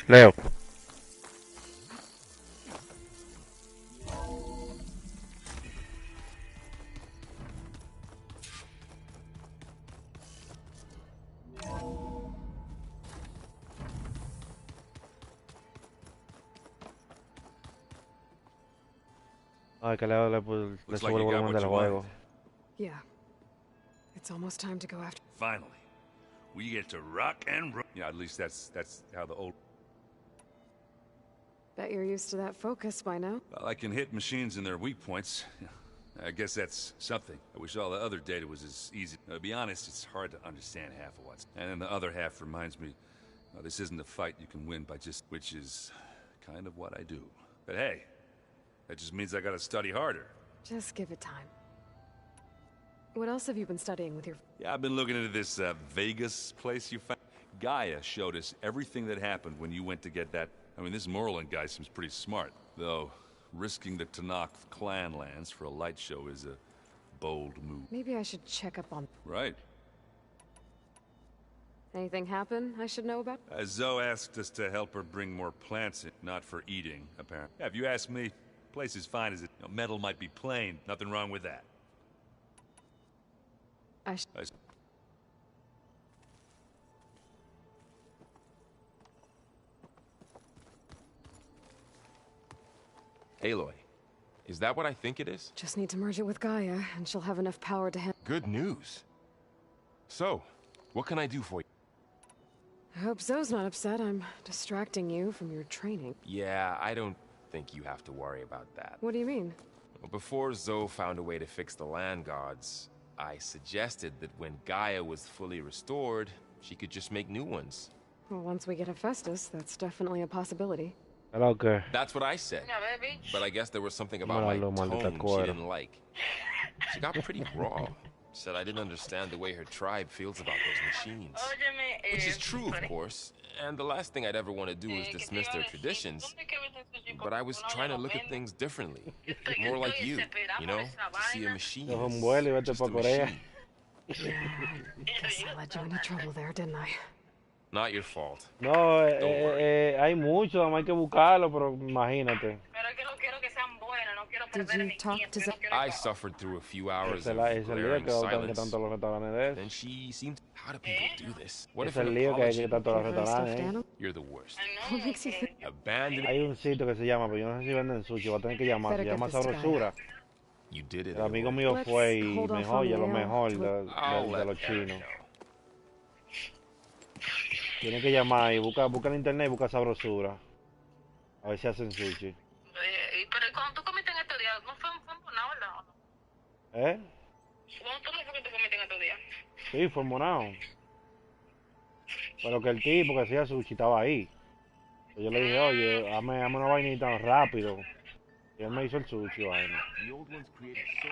Leo. Ay, que Leo le Looks like sube el you got volumen what del you wanted. juego. Yeah. It's almost time to go after. Finally, we get to rock and roll. Yeah, at least that's how the old. Bet you're used to that focus by now. Well, I can hit machines in their weak points. I guess that's something. I wish all the other data was as easy. To be honest, it's hard to understand half of what's. And then the other half reminds me, this isn't a fight you can win by just, which is kind of what I do. But hey, that just means I gotta study harder. Just give it time. What else have you been studying with your... Yeah, I've been looking into this Vegas place you found. Gaia showed us everything that happened when you went to get that. I mean, this Merlin guy seems pretty smart, though risking the Tanakh clan lands for a light show is a bold move. Maybe I should check up on... Right. Anything happen I should know about? Zoe asked us to help her bring more plants in, not for eating, apparently. Yeah, if you ask me, place is fine as it. Metal might be plain, nothing wrong with that. Aloy, is that what I think it is? Just need to merge it with Gaia, and she'll have enough power to handle. Good news. So, what can I do for you? I hope Zoe's not upset. I'm distracting you from your training. Yeah, I don't think you have to worry about that. What do you mean? Well, before Zoe found a way to fix the land gods, I suggested that when Gaia was fully restored, she could just make new ones. Well, once we get Hephaestus, that's definitely a possibility. Hello, ¿qué? That's what I said. But I guess there was something about my tone she didn't like. She got pretty raw. Said I didn't understand the way her tribe feels about those machines. Which is true, of course. And the last thing I'd ever want to do is dismiss their traditions. But I was trying to look at things differently. More like you know? To see a machine is just a machine. Yeah, I guess I led you into trouble there, didn't I? Not your fault. No, hay mucho, hay que buscarlo, pero imagínate. Did you talk to Zoe? I suffered through a few hours of Es el lío glaring que silence. tanto los restaurantes de Then eso. she seemed... How do people do this? What Es if el an lío que hay apology? tanto los Give her a stuffed restaurantes. animal? You're the worst. What makes you think? Abandoned... Hay un sitio que se llama, pero yo no sé si venden sushi, voy a tener que llamar, se Better llama get this to Sabrosura. You did it. El amigo Aloy. mío Let's fue y hold off mejor, on y es lo the mejor I'll de let los Karen chinos. know. Tienes que llamar y busca en internet y busca Sabrosura. A ver si hacen sushi. Pero cuando tú comiste en estos días, no fue monado, ¿verdad? ¿Eh? ¿Cuándo fue que tú comiste en estos días? Sí, fue monado. Pero que el tipo que hacía sushi estaba ahí. Yo le dije, oye, hazme una vainita rápido. Y él me hizo el sushi, vaina.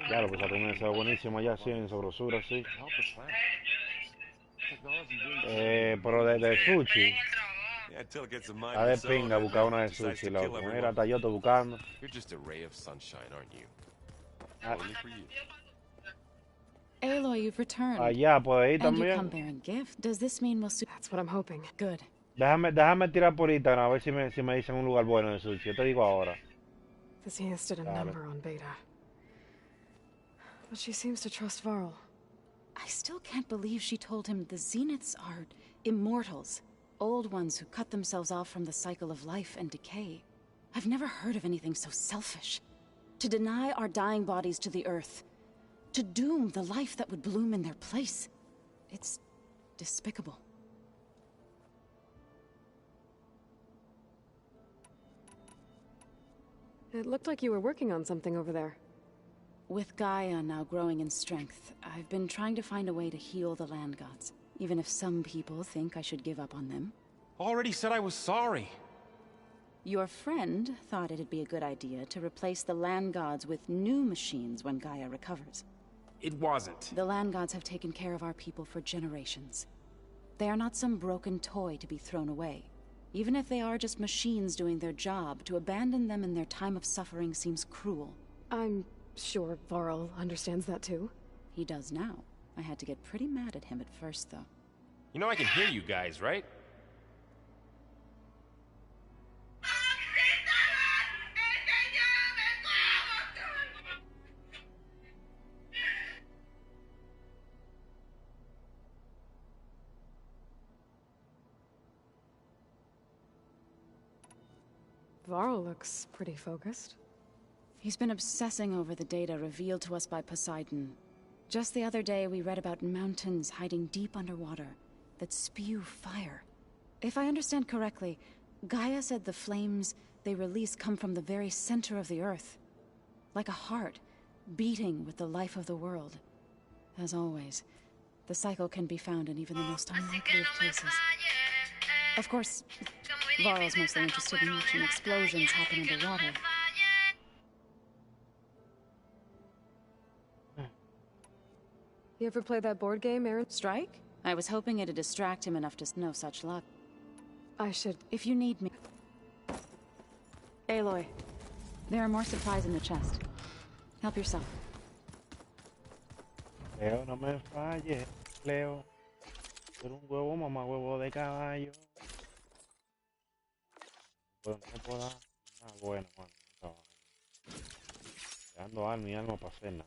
Claro, pues esa comida se ve buenísima allá, sí, en Sabrosura, sí. Pero de sushi. A de pinga buscar una de sushi, loco. Mira, hasta yo estoy buscando. You're just a ray of sunshine, aren't you? Ah, Only for you. Aloy, you've returned. allá, por ahí And you come también. bearing gift. Does this mean we'll soon... That's what I'm hoping. Good. Déjame tirar por Instagram a ver si me dicen un lugar bueno de sushi. Yo te digo ahora. This did a number on Beta. But she seems to trust Varl. I still can't believe she told him the Zeniths are immortals. Old ones who cut themselves off from the cycle of life and decay. I've never heard of anything so selfish. To deny our dying bodies to the earth. To doom the life that would bloom in their place. It's despicable. It looked like you were working on something over there. With Gaia now growing in strength, I've been trying to find a way to heal the land gods. Even if some people think I should give up on them. Already said I was sorry. Your friend thought it'd be a good idea to replace the land gods with new machines when Gaia recovers. It wasn't. The land gods have taken care of our people for generations. They are not some broken toy to be thrown away. Even if they are just machines doing their job, to abandon them in their time of suffering seems cruel. I'm sure Varl understands that too. He does now. I had to get pretty mad at him at first, though. You know I can hear you guys, right? Varl looks pretty focused. He's been obsessing over the data revealed to us by Poseidon. Just the other day, we read about mountains hiding deep underwater that spew fire. If I understand correctly, Gaia said the flames they release come from the very center of the Earth. Like a heart, beating with the life of the world. As always, the cycle can be found in even the most unlikely of places. Of course, Varl's mostly interested in watching explosions happen underwater. You ever play that board game, Aaron? Strike? I was hoping it'd distract him enough to know such luck. I should... If you need me... Aloy, there are more supplies in the chest. Help yourself. Leo, no me falle. Leo. Pero un huevo, mamá, huevo de caballo. Pues no puedo dar nada bueno, mano. Dando alma y alma para hacer nada.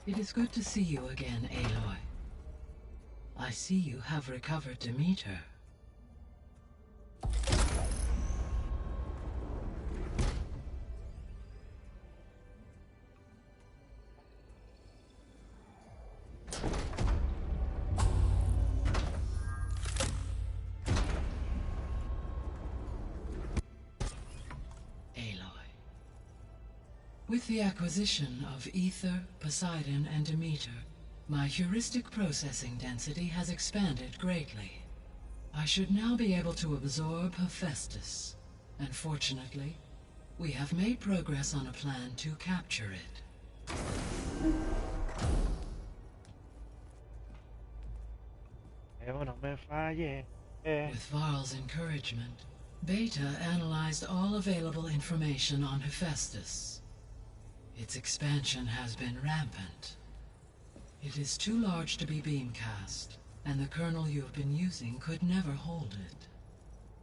It is good to see you again, Aloy. I see you have recovered Demeter. With the acquisition of Ether, Poseidon, and Demeter, my heuristic processing density has expanded greatly. I should now be able to absorb Hephaestus, and fortunately, we have made progress on a plan to capture it. With Varl's encouragement, Beta analyzed all available information on Hephaestus. Its expansion has been rampant. It is too large to be beamcast, and the kernel you have been using could never hold it.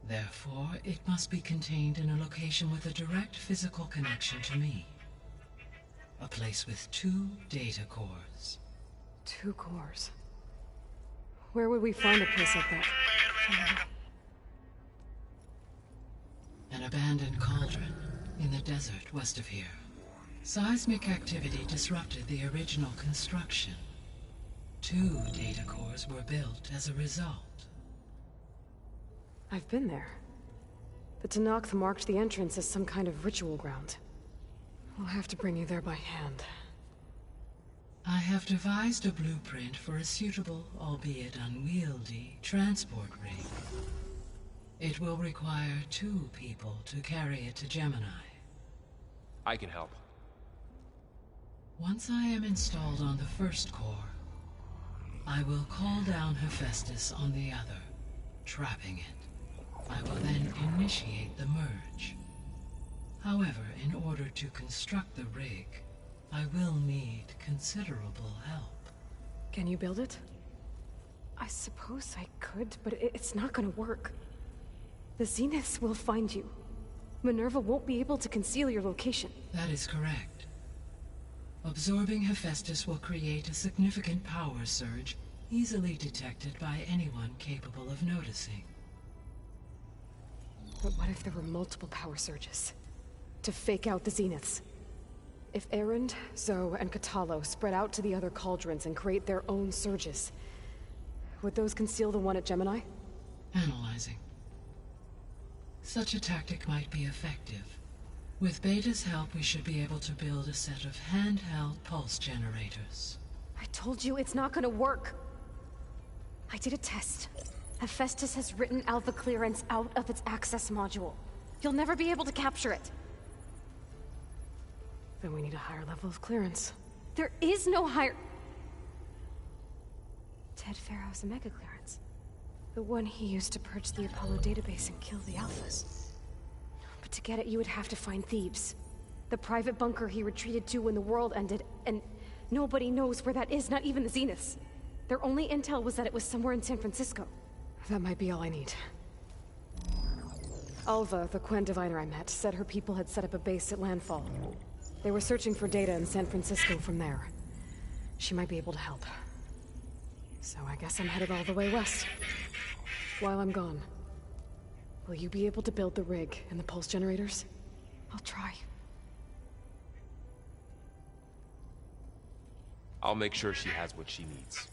Therefore, it must be contained in a location with a direct physical connection to me. A place with 2 data cores. 2 cores? Where would we find a place like that? An abandoned cauldron in the desert west of here. Seismic activity disrupted the original construction. 2 data cores were built as a result. I've been there. The Tenakth marked the entrance as some kind of ritual ground. We'll have to bring you there by hand. I have devised a blueprint for a suitable, albeit unwieldy, transport rig. It will require 2 people to carry it to Gemini. I can help. Once I am installed on the first core, I will call down Hephaestus on the other, trapping it. I will then initiate the merge. However, in order to construct the rig, I will need considerable help. Can you build it? I suppose I could, but it's not gonna work. The Zeniths will find you. Minerva won't be able to conceal your location. That is correct. Absorbing Hephaestus will create a significant power surge, easily detected by anyone capable of noticing. But what if there were multiple power surges? To fake out the Zeniths? If Erend, Zoe, and Katalo spread out to the other cauldrons and create their own surges, would those conceal the one at Gemini? Analyzing. Such a tactic might be effective. With Beta's help, we should be able to build a set of handheld pulse generators. I told you it's not gonna work. I did a test. Hephaestus has written Alpha clearance out of its access module. You'll never be able to capture it. Then we need a higher level of clearance. There is no higher... Ted Pharaoh's Omega clearance. The one he used to purge the Apollo database and kill the Alphas. But to get it, you would have to find Thebes. The private bunker he retreated to when the world ended, and nobody knows where that is, not even the Zeniths. Their only intel was that it was somewhere in San Francisco. That might be all I need. Alva, the Quen diviner I met, said her people had set up a base at landfall. They were searching for data in San Francisco from there. She might be able to help. So I guess I'm headed all the way west. While I'm gone, will you be able to build the rig and the pulse generators? I'll try. I'll make sure she has what she needs.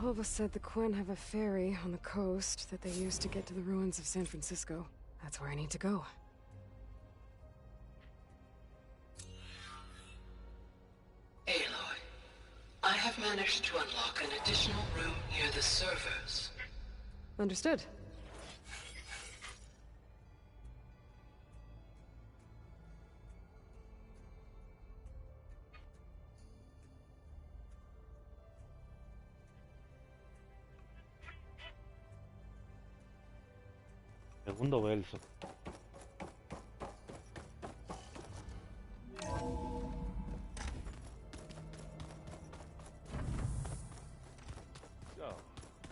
Alva said the Quen have a ferry on the coast that they use to get to the ruins of San Francisco. That's where I need to go. Aloy, I have managed to unlock an additional room near the servers. Understood. Segundo verso. So,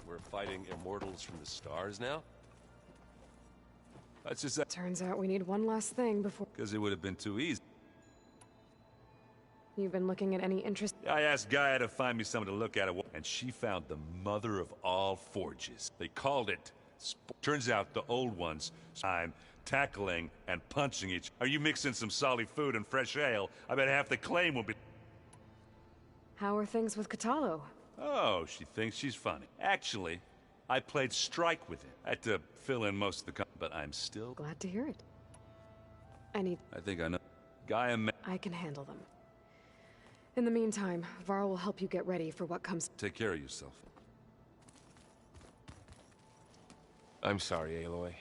we're fighting immortals from the stars now? That's just that. Turns out we need one last thing before... Because it would have been too easy. You've been looking at any interest... I asked Gaia to find me someone to look at it, and she found the mother of all forges. They called it... Turns out the old ones, time tackling and punching each. Are you mixing some solid food and fresh ale? I bet half the claim will be... How are things with Catalo? Oh, she thinks she's funny. Actually, I played strike with him. I had to fill in most of the but I'm still... Glad to hear it. I think I know. Gaia... I can handle them. In the meantime, Varl will help you get ready for what comes... Take care of yourself. I'm sorry, Aloy.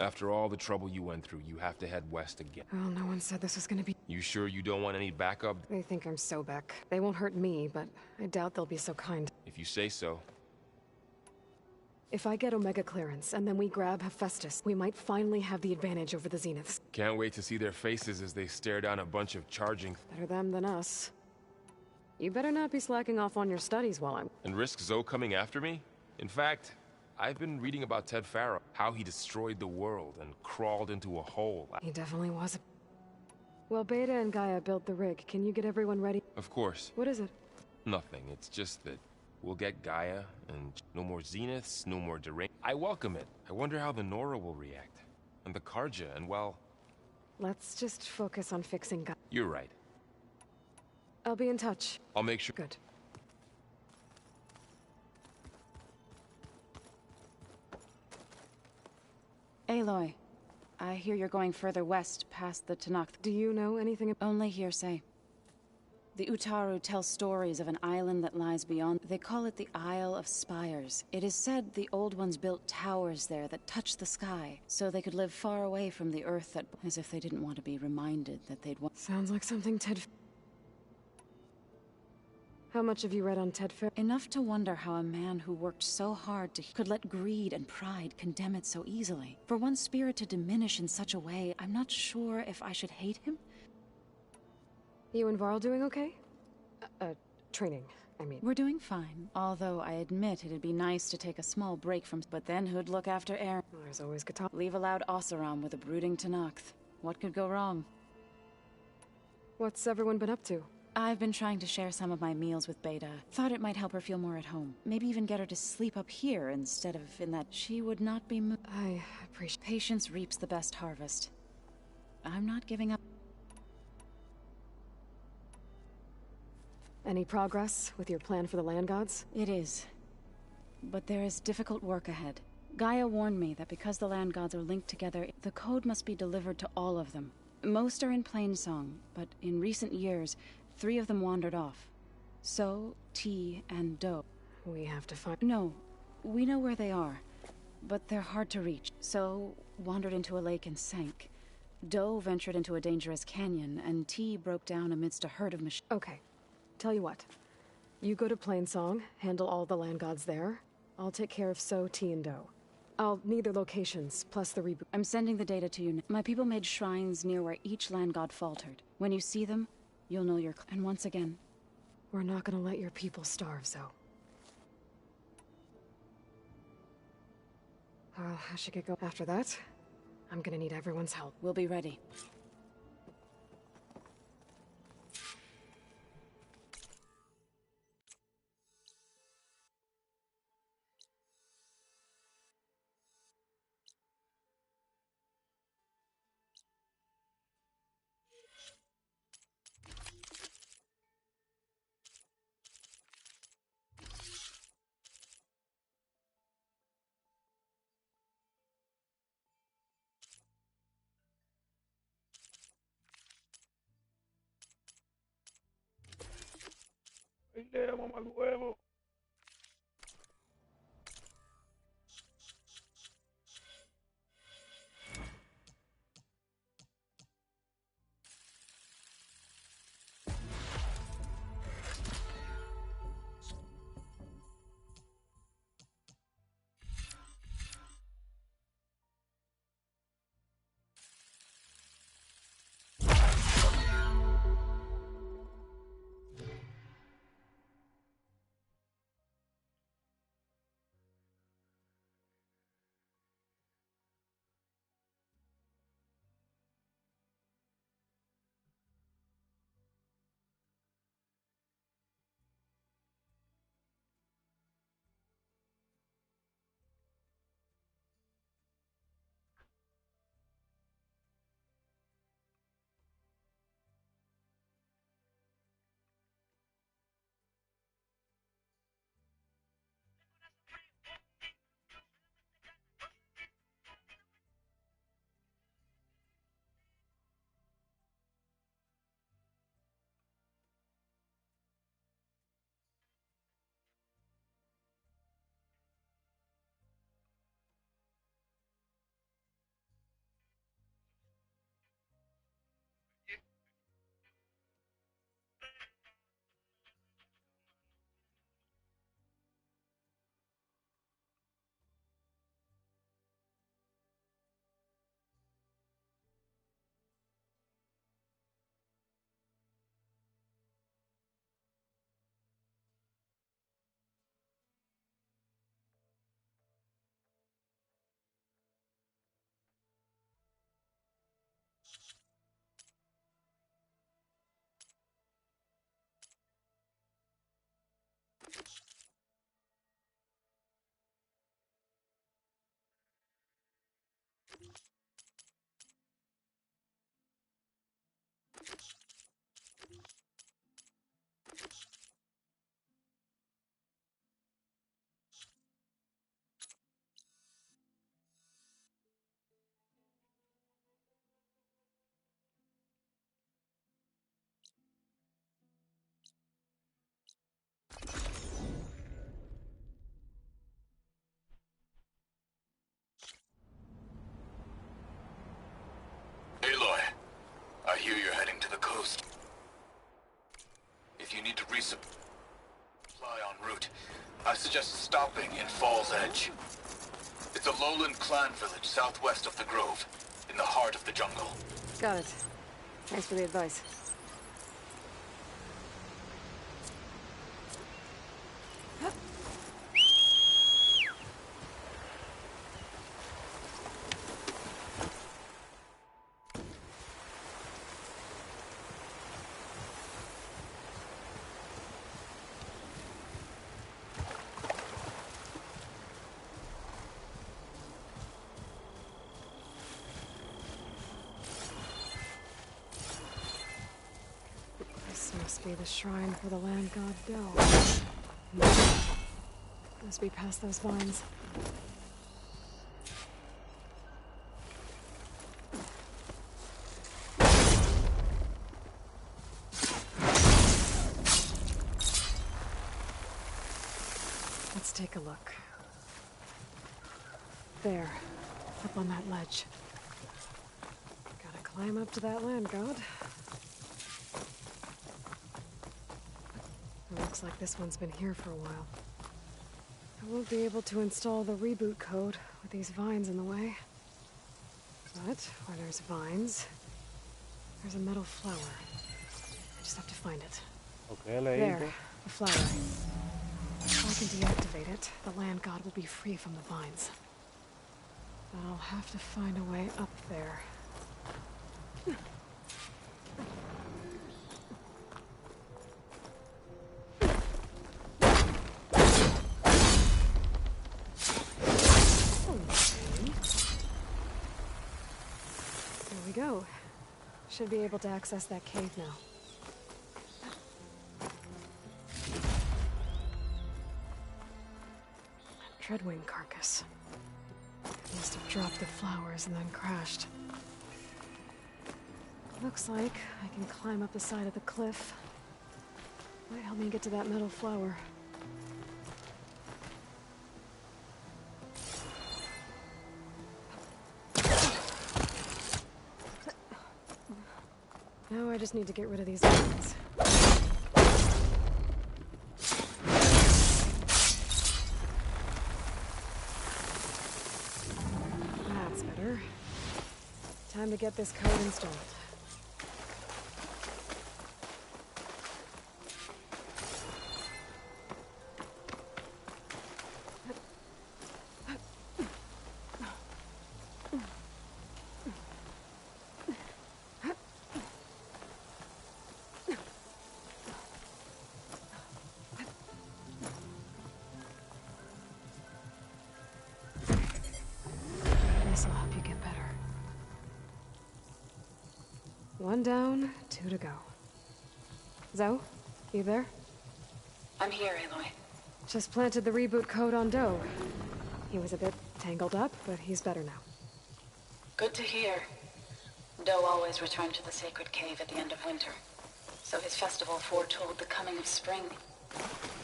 After all the trouble you went through, you have to head west again. Well, no one said this was gonna be... You sure you don't want any backup? They think I'm Sobek. They won't hurt me, but I doubt they'll be so kind. If you say so. If I get Omega clearance, and then we grab Hephaestus, we might finally have the advantage over the Zeniths. Can't wait to see their faces as they stare down a bunch of charging... Better them than us. You better not be slacking off on your studies while I'm... And risk Zoe coming after me? In fact... I've been reading about Ted Pharaoh, how he destroyed the world and crawled into a hole. He definitely was. Well, Beta and Gaia built the rig. Can you get everyone ready? Of course. What is it? Nothing. It's just that we'll get Gaia, and no more Zeniths, no more deranged. I welcome it. I wonder how the Nora will react. And the Karja, and well... Let's just focus on fixing Gaia. You're right. I'll be in touch. I'll make sure... Good. Aloy, I hear you're going further west past the Tanakh. Do you know anything? Only hearsay. The Utaru tell stories of an island that lies beyond. They call it the Isle of Spires. It is said the Old Ones built towers there that touch the sky, so they could live far away from the Earth, that, as if they didn't want to be reminded that they'd want. Sounds like something Ted... How much have you read on Ted Pharaoh? Enough to wonder how a man who worked so hard could let greed and pride condemn it so easily. For one spirit to diminish in such a way, I'm not sure if I should hate him. You and Varl doing okay? Training, I mean. We're doing fine. Although I admit it'd be nice to take a small break from... But then who'd look after Aaron? Well, there's always Qatar. Leave a loud Oseram with a brooding Tanakh. What could go wrong? What's everyone been up to? I've been trying to share some of my meals with Beta. Thought it might help her feel more at home. Maybe even get her to sleep up here instead of in that. She would not be I appreciate... Patience reaps the best harvest. I'm not giving up. Any progress with your plan for the land gods? It is. But there is difficult work ahead. Gaia warned me that because the land gods are linked together, the code must be delivered to all of them. Most are in Plainsong, but in recent years, 3 of them wandered off. So, T, and Do. We have to find... No, we know where they are, but they're hard to reach. So, wandered into a lake and sank. Do ventured into a dangerous canyon, and T broke down amidst a herd of machines. Okay. Tell you what. You go to Plainsong, handle all the land gods there. I'll take care of So, T, and Do. I'll need their locations, plus the reboot. I'm sending the data to you. My people made shrines near where each land god faltered. When you see them, you'll know your... And once again... We're not gonna let your people starve, Zo. I should get going. After that, I'm gonna need everyone's help. We'll be ready. Idea, mamá huevo. I hear you're heading to the coast. If you need to resupply en route, I suggest stopping in Fall's Edge. It's a lowland clan village southwest of the Grove, in the heart of the jungle. Got it. Thanks for the advice. Must be the shrine for the land god Do. Must be past those vines. Let's take a look. There, up on that ledge. Gotta climb up to that land god. It looks like this one's been here for a while. I won't be able to install the reboot code with these vines in the way. But where there's vines, there's a metal flower. I just have to find it. Okay, there, the flower. If I can deactivate it, the land god will be free from the vines. But I'll have to find a way up there. There we go. Should be able to access that cave now. Treadwing carcass. Must have dropped the flowers and then crashed. Looks like I can climb up the side of the cliff. Might help me get to that metal flower. Now I just need to get rid of these vines. That's better. Time to get this code installed. This'll help you get better. One down, two to go. Zoe, you there? I'm here, Aloy. Just planted the reboot code on Doe. He was a bit tangled up, but he's better now. Good to hear. Doe always returned to the sacred cave at the end of winter, so his festival foretold the coming of spring.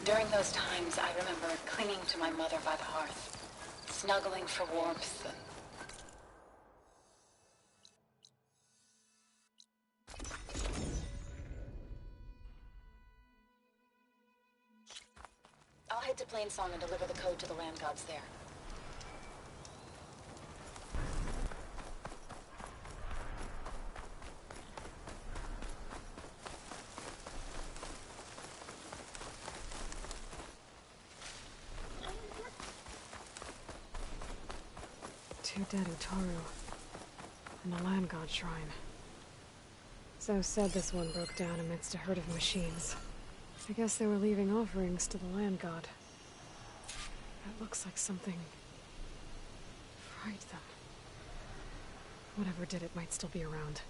During those times, I remember clinging to my mother by the hearth, snuggling for warmth and... I'll head to Plainsong and deliver the code to the land gods there. Two dead Utaru, and a land god shrine. Zoe said this one broke down amidst a herd of machines. I guess they were leaving offerings to the land god. That looks like something fried them. Whatever did it might still be around.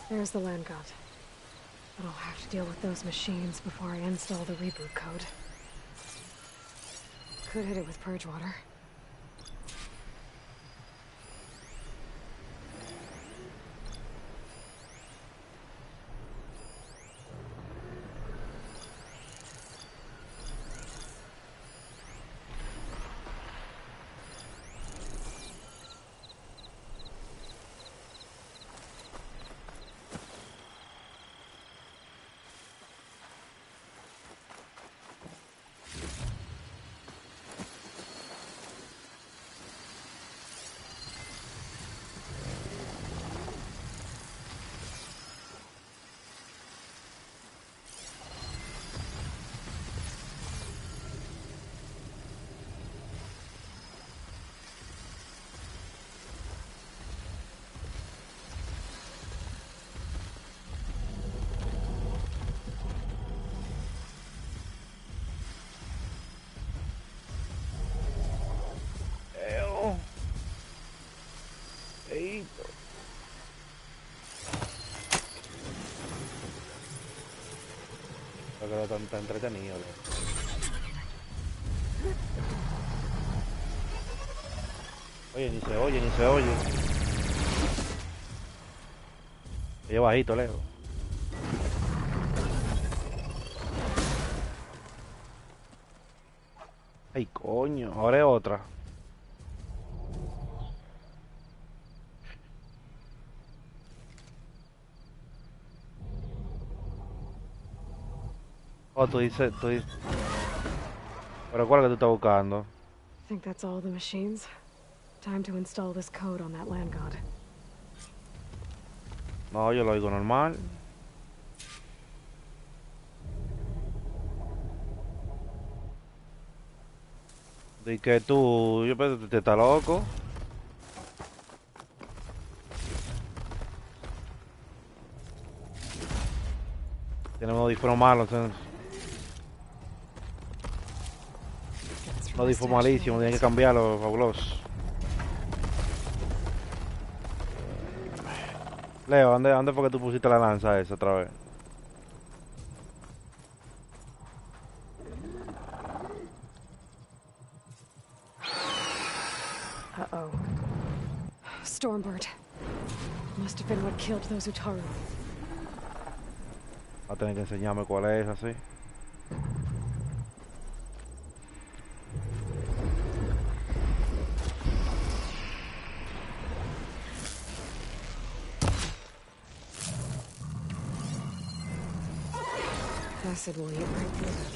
There's the land god. But I'll have to deal with those machines before I install the reboot code. Could hit it with purge water. está entretenido. Oye, ni se oye, ni se oye. Oye, bajito, lejos. Ay, coño, ahora es otra. Oh, tú dices... ¿Pero cuál es que tú estás buscando? Think that's all the machines? Time to install this code on that land god. No, yo lo oigo normal. De que tú... Yo pensé que te estás loco. Tenemos audífonos malos. Un audífono malísimo, tienen que cambiarlo, fabuloso. Leo, ¿dónde fue que tú pusiste la lanza esa otra vez? Uh-oh. Stormbird. Must have been what killed those Utaru. Va a tener que enseñarme cuál es, así. Acid will eat right through that.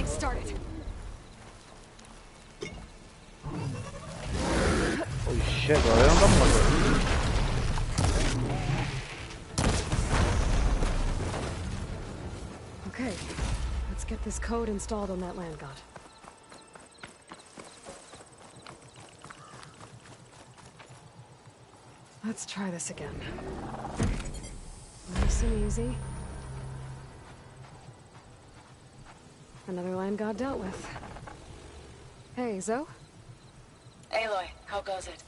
Started. Oh shit, todavía no estamos muertos. Okay, let's get this code installed on that land god. Let's try this again. Nice and easy. Another land god dealt with. Hey, Zoe? Aloy, how goes it?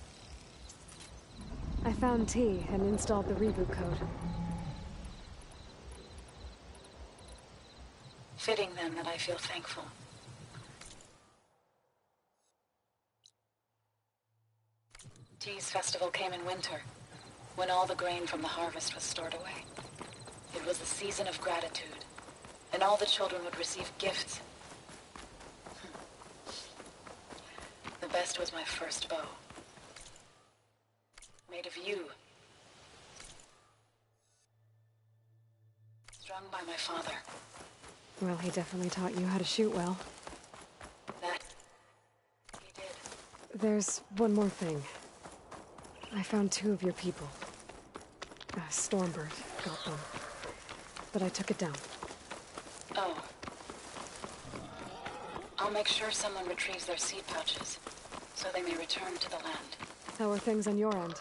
I found T and installed the reboot code. Fitting then that I feel thankful. T's festival came in winter, when all the grain from the harvest was stored away. It was the season of gratitude, and all the children would receive gifts. The best was my first bow. Made of you. Strung by my father. Well, he definitely taught you how to shoot well. That... he did. There's one more thing. I found 2 of your people. Stormbird got them. But I took it down. Oh. I'll make sure someone retrieves their seed pouches, so they may return to the land. How are things on your end?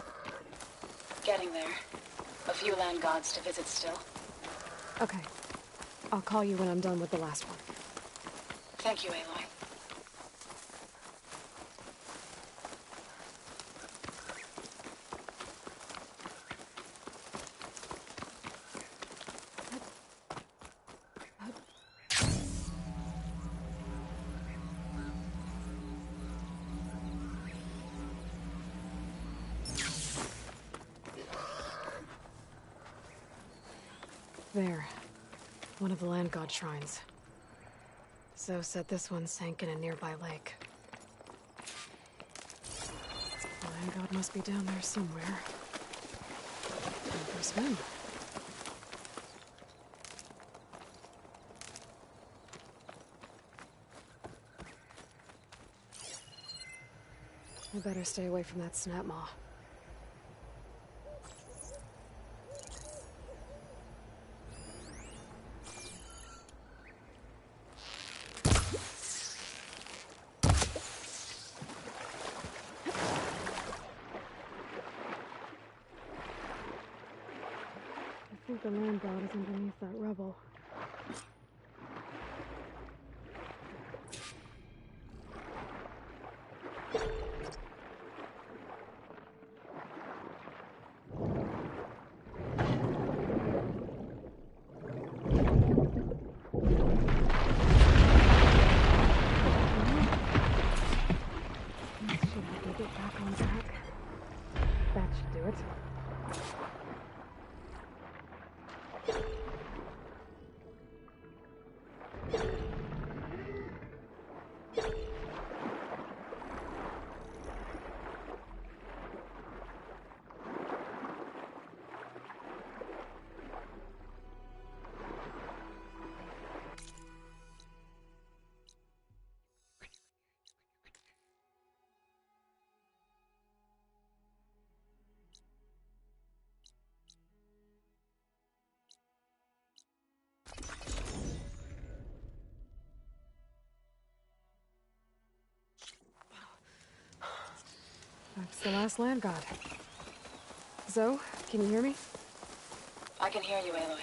Getting there. A few land gods to visit still. Okay. I'll call you when I'm done with the last one. Thank you, Aloy. There. One of the land god shrines. Zoe said this one sank in a nearby lake. The land god must be down there somewhere. Time for a swim. I better stay away from that snap maw. I think the land god is underneath that rubble. Should I get back on track? That should do it. That's the last land god. Zoe, can you hear me? I can hear you, Aloy.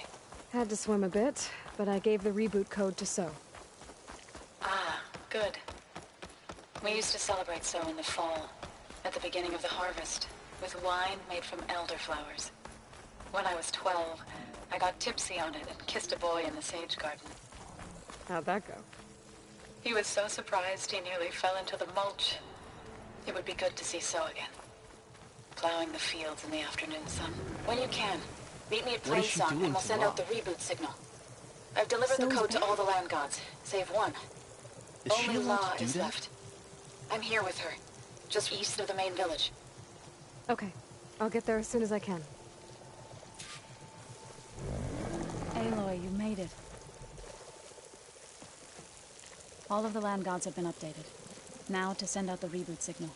Had to swim a bit, but I gave the reboot code to So. Ah, good. We used to celebrate So in the fall, at the beginning of the harvest, with wine made from elderflowers. When I was 12, I got tipsy on it and kissed a boy in the sage garden. How'd that go? He was so surprised he nearly fell into the mulch. It would be good to see So again. Plowing the fields in the afternoon sun. When you can, meet me at Plainsong and we'll send out the reboot signal. I've delivered the code to all the land gods, save one. Only La is left. I'm here with her, just east of the main village. Okay. I'll get there as soon as I can. Aloy, you made it. All of the land gods have been updated. Now to send out the reboot signal.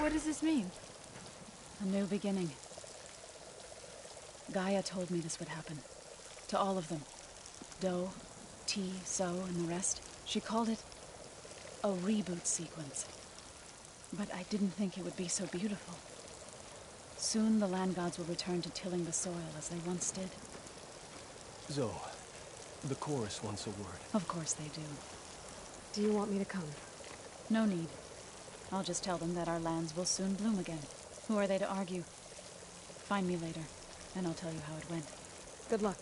What does this mean? A new beginning. Gaia told me this would happen. To all of them. Do, T, So, and the rest. She called it a reboot sequence. But I didn't think it would be so beautiful. Soon the land gods will return to tilling the soil as they once did. Zoe, the chorus wants a word. Of course they do. Do you want me to come? No need. I'll just tell them that our lands will soon bloom again. Who are they to argue? Find me later, and I'll tell you how it went. Good luck.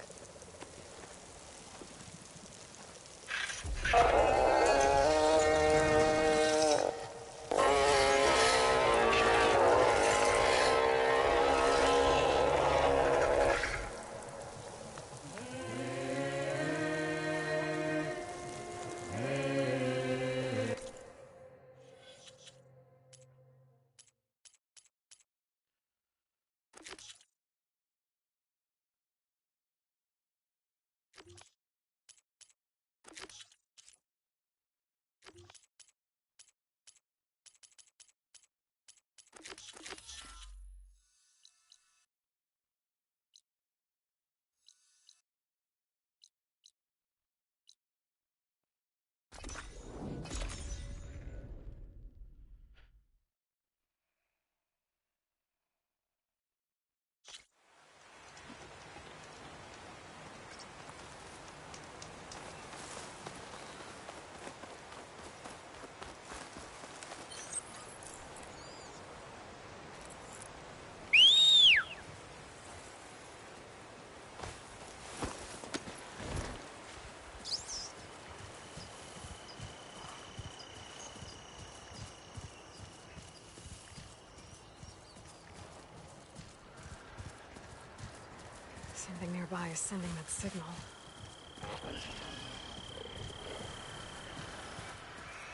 Something nearby is sending that signal.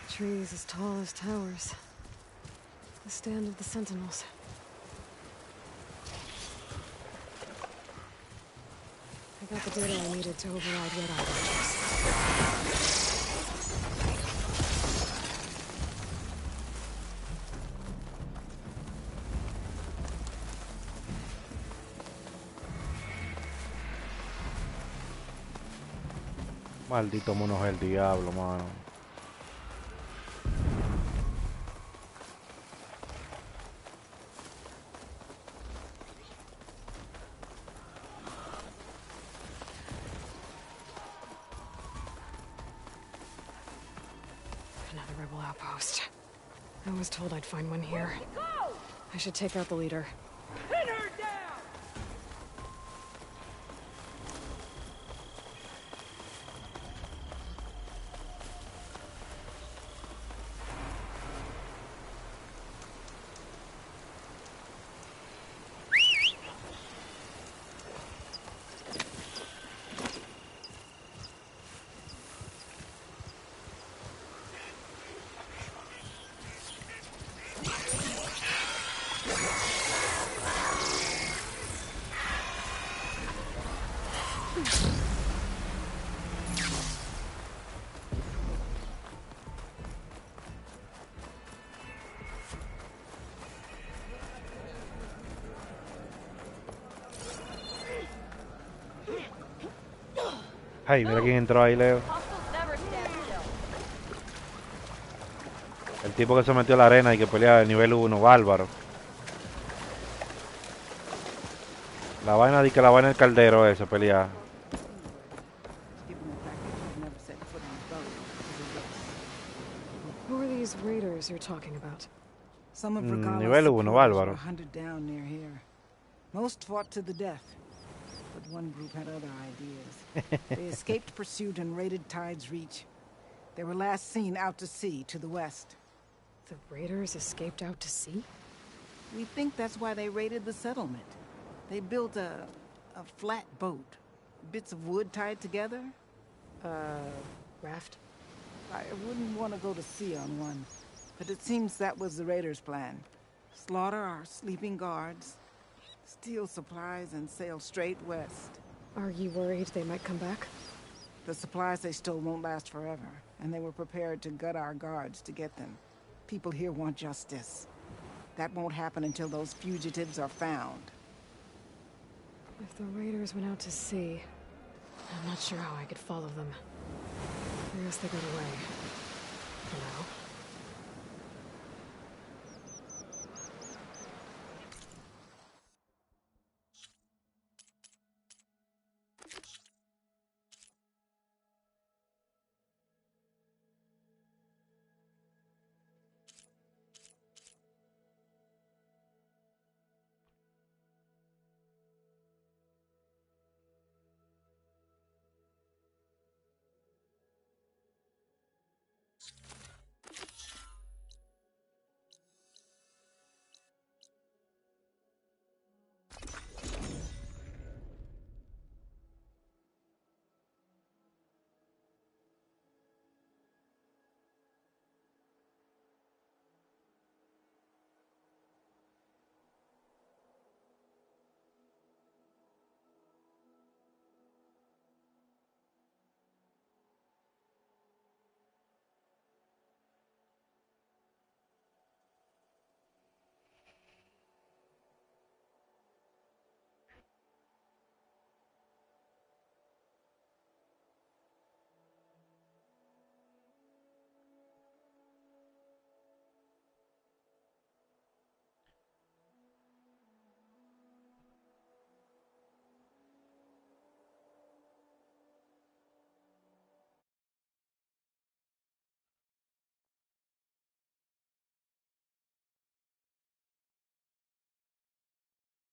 Trees as tall as towers. The stand of the Sentinels. I got the data I needed to override Red Eye. Maldito mono es el diablo, mano. Another rebel outpost. I was told I'd find one here. I should take out the leader. Pin her down! Ay, mira quién entró ahí, Leo. El tipo que se metió a la arena y que pelea de nivel 1, bárbaro. La vaina de que la vaina del caldero ese pelea. Who are these raiders you're talking about? Some of Nivel 1, bárbaro. hunted down near here. Most fought to the death, but one group had other ideas. They escaped pursuit and raided Tide's Reach. They were last seen out to sea to the west. The raiders escaped out to sea? We think that's why they raided the settlement. They built a flat boat. Bits of wood tied together. Raft? I wouldn't want to go to sea on one, but it seems that was the raiders' plan. Slaughter our sleeping guards, steal supplies, and sail straight west. Are you worried they might come back? The supplies they stole won't last forever, and they were prepared to gut our guards to get them. People here want justice. That won't happen until those fugitives are found. If the raiders went out to sea, I'm not sure how I could follow them. I guess they got away. For now.